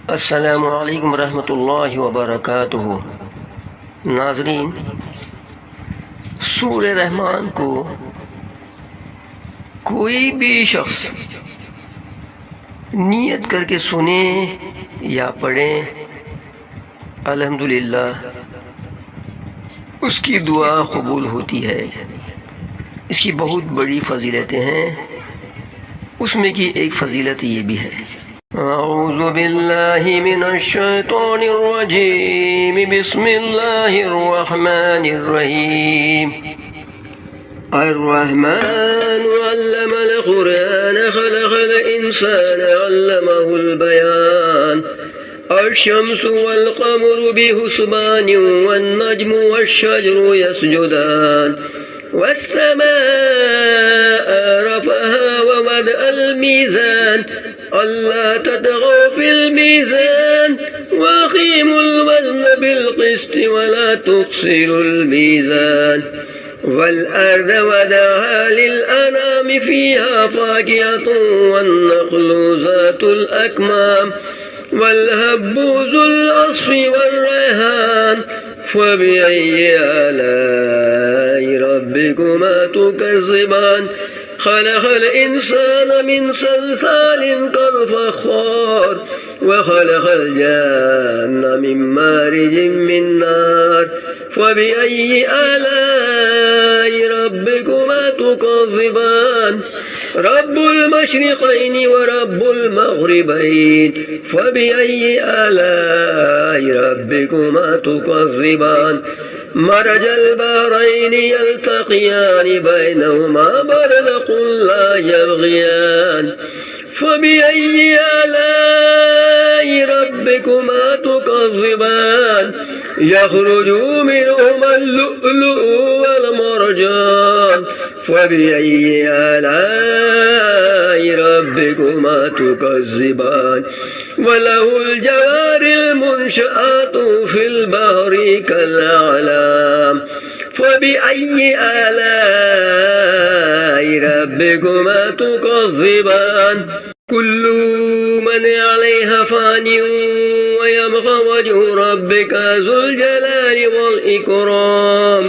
अस्सलामु अलैकुम रहमतुल्लाहि व बरकातुहू। नाज़रीन, सूरह रहमान को कोई भी शख्स नियत करके सुने या पढ़े, अल्हम्दुलिल्लाह उसकी दुआ कबूल होती है। इसकी बहुत बड़ी फजीलतें हैं, उसमें की एक फजीलत ये भी है। अऊज़ु बिल्लाहि मिनश शैतानिर रजीम, बिस्मिल्लाहिर रहमानिर रहीम। अर्रहमान अल्लमल कुरआन खलक़ल इंसान अल्लमहुल बयान। अश्शम्सु वल क़मरु बिहुस्बान वन नज्मु वश्शजरु यसजुदान। वस्समाअ रफ़अहा व वदअल मीज़ान। अल्ला ततगौ फिल मीज़ान वअक़ीमुल वज़न बिल क़िस्ति वला तुख़्सिरुल मीज़ान। वल अर्द वदअहा लिल अनामि फ़ीहा फ़ाकिहतुन वन नख़्लु ज़ातुल अकमाम वल हब्बु ज़ुल अस्फ़ि वर रैहान। फ़बिअय्यि आलाइ रब्बिकुमा तुकज़्ज़िबान। खलक़ल इंसान मिन सलसालिन कल फ़ख़्ख़ार व खलक़ल जन्न मिन मारिजिन मिन नार। फ़बिअय्यि आलाइ रब्बिकुमा तुकज़्ज़िबान। रब्बुल मशरिक़ैनि व रब्बुल मग़रिबैन। फ़बिअय्यि आलाइ रब्बिकुमा तुकज़्ज़िबान। मरजल बहरैनि यल्तक़ियानि बैनहुमा बरज़ख़ुन ला यबग़ियान। फ़बिअय्यि आलाइ रब्बिकुमा तुकज़्ज़िबान। यख़रुजु मिनहुमा अल-लुअ्लुअु वल मरजान। फ़बिअय्यि आलाइ रब्बिकुमा तुकज़्ज़िबान। वलहुल जवारिल मुनशआतु फिल बहरि कल-अ'लाम। फ़बिअय्यि आलाइ रब्बिकुमा तुकज़्ज़िबान। कुल्लु मन अलैहा फ़ानिन व यबक़ा वज्हु रब्बिका ज़ुल जलालि वल इकराम।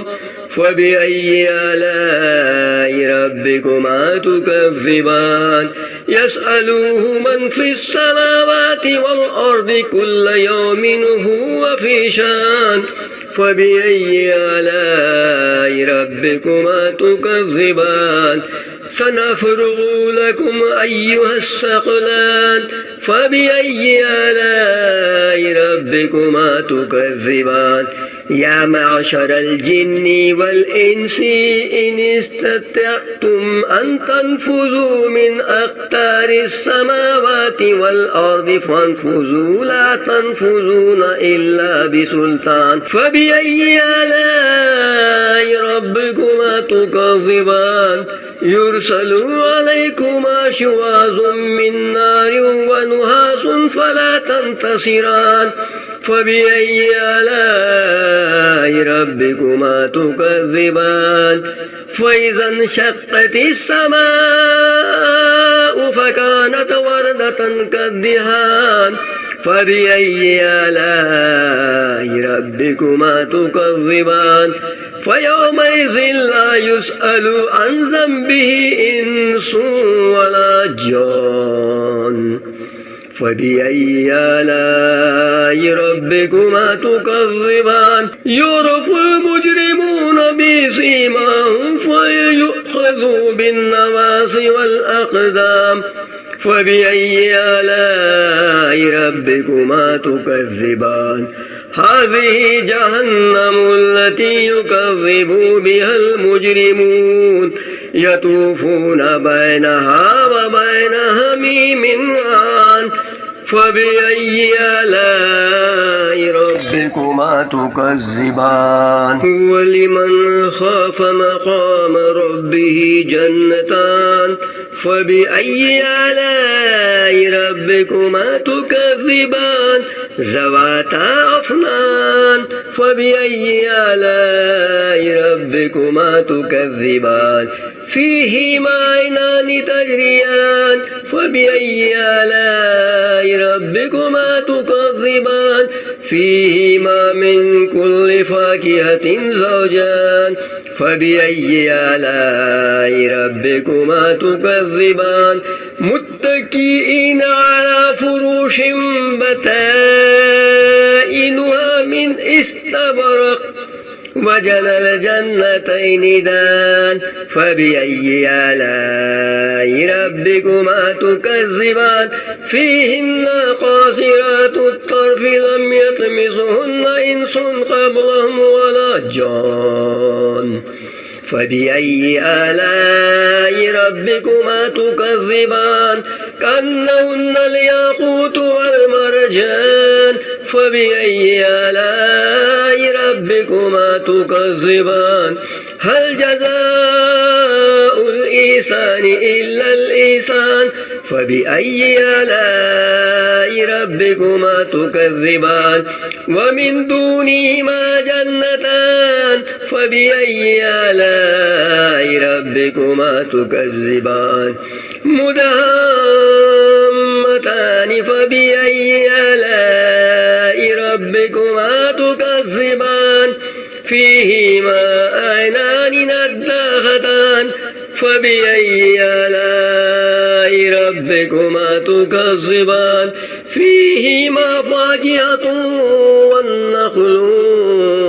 फ़बिअय्यि आलाइ रब्बिकुमा तुकज़्ज़िबान। यसअलुहु मन फ़िस समावाति वल अर्दि कुल्ल यौमिन हुवा फ़ी शान। फ़बिअय्यि आलाइ रब्बिकुमा तुकज़्ज़िबान। सनफ़्रुग़ु लकुम अय्युहस-सक़लान। फ़बिअय्यि आलाइ रब्बिकुमा तुकज़्ज़िबान। या मअशरल जिन्नि वल इंसि इन इस्ततअतुम अन तन्फुज़ू मिन अक़तारिस समावाति वल अर्दि फन्फुज़ू ला तन्फुज़ून इल्ला बिसुल्तान। फ़बिअय्यि आलाइ रब्बिकुमा तुकज़्ज़िबान। युरसलु अलैकुमा शुवाज़ुम मिन नारिन व नुहासुन फला तंतसिरान। फ़बिअय्यि आलाइ रब्बिकुमा तुकज़्ज़िबान। फ़इज़ा इंशक़्क़तिस समाअु फ़कानत वरदतन कद्दिहान। फ़बिअय्यि आलाइ रब्बिकुमा तुकज़्ज़िबान। फ़यौमइज़िन ला युसअलु अन ज़ंबिहि इंसुन वला जान। फ़बिअय्यि आलाइ रब्बिकुमा तुकज़्ज़िबान। युरफ़ुल मुजरिमून बिसीमाहुम फ़युख़ज़ू बिन्नवासि वल अक़दाम। फ़बिअय्यि आलाइ रब्बिकुमा तुकज़्ज़िबान। हाज़िही जहन्नमु अल्लती युकज़्ज़िबु बिहल मुजरिमून। यतूफ़ून बैनहा व बैन हमीमिन आन। फ़बिअय्यि आलाइ रब्बिकुमा तुकज़्ज़िबान। हुव लिमन ख़ाफ़ मक़ाम रब्बिही जन्नतान। फ़बिअय्यि आलाइ रब्बिकुमा तुकज़्ज़िबान। ज़वाता अफ़नान। फ़बिअय्यि आलाइ रब्बिकुमा तुकज़्ज़िबान। فيهما عينان تجريان فبأي آلاء ربكما تكذبان فيهما من كل فاكهة زوجان فبأي آلاء ربكما تكذبان متكئين على فروش بطائنها من استبرق وجنى الجنتين دان فبأي آلاء ربكما تكذبان فيهن قاصرات الطرف لم يطمثهن إنس قبلهم ولا جان فبأي آلاء ربكما تكذبان كأنهن الياقوت والمرجان فبأي آلاء ربكما تكذبان هل جزاء الإحسان إلا الإحسان فبأي آلاء ربكما تكذبان ومن دونهما جنتان فبأي آلاء ربكما تكذبان مدهامتان فبأي آلاء ربكما تكذبان فيهما عينان نضاختان فبأي آلاء ربكما تكذبان فيهما فاكهة والنخل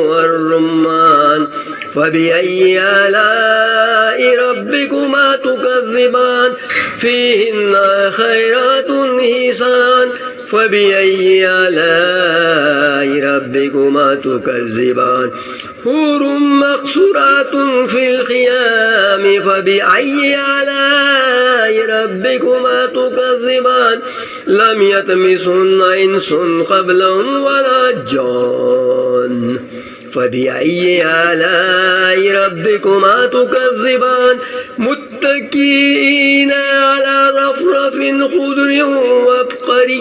والرمان فبأي آلاء ربكما تكذبان فيهن خيرات حسان فبأي آلاء ربكما تكذبان حور مقصورات في الخيام فبأي آلاء ربكما تكذبان لم يطمثهن إنس قبلهم ولا جان فبأي آلاء ربكما تكذبان متكئين على رفرف خضر وابقري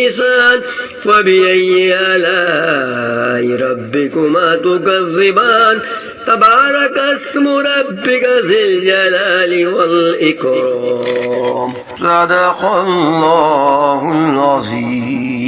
حسان فبأي آلاء ربكما تكذبان تبارك اسم ربك ذي الجلال والإكرام صدق الله العظيم.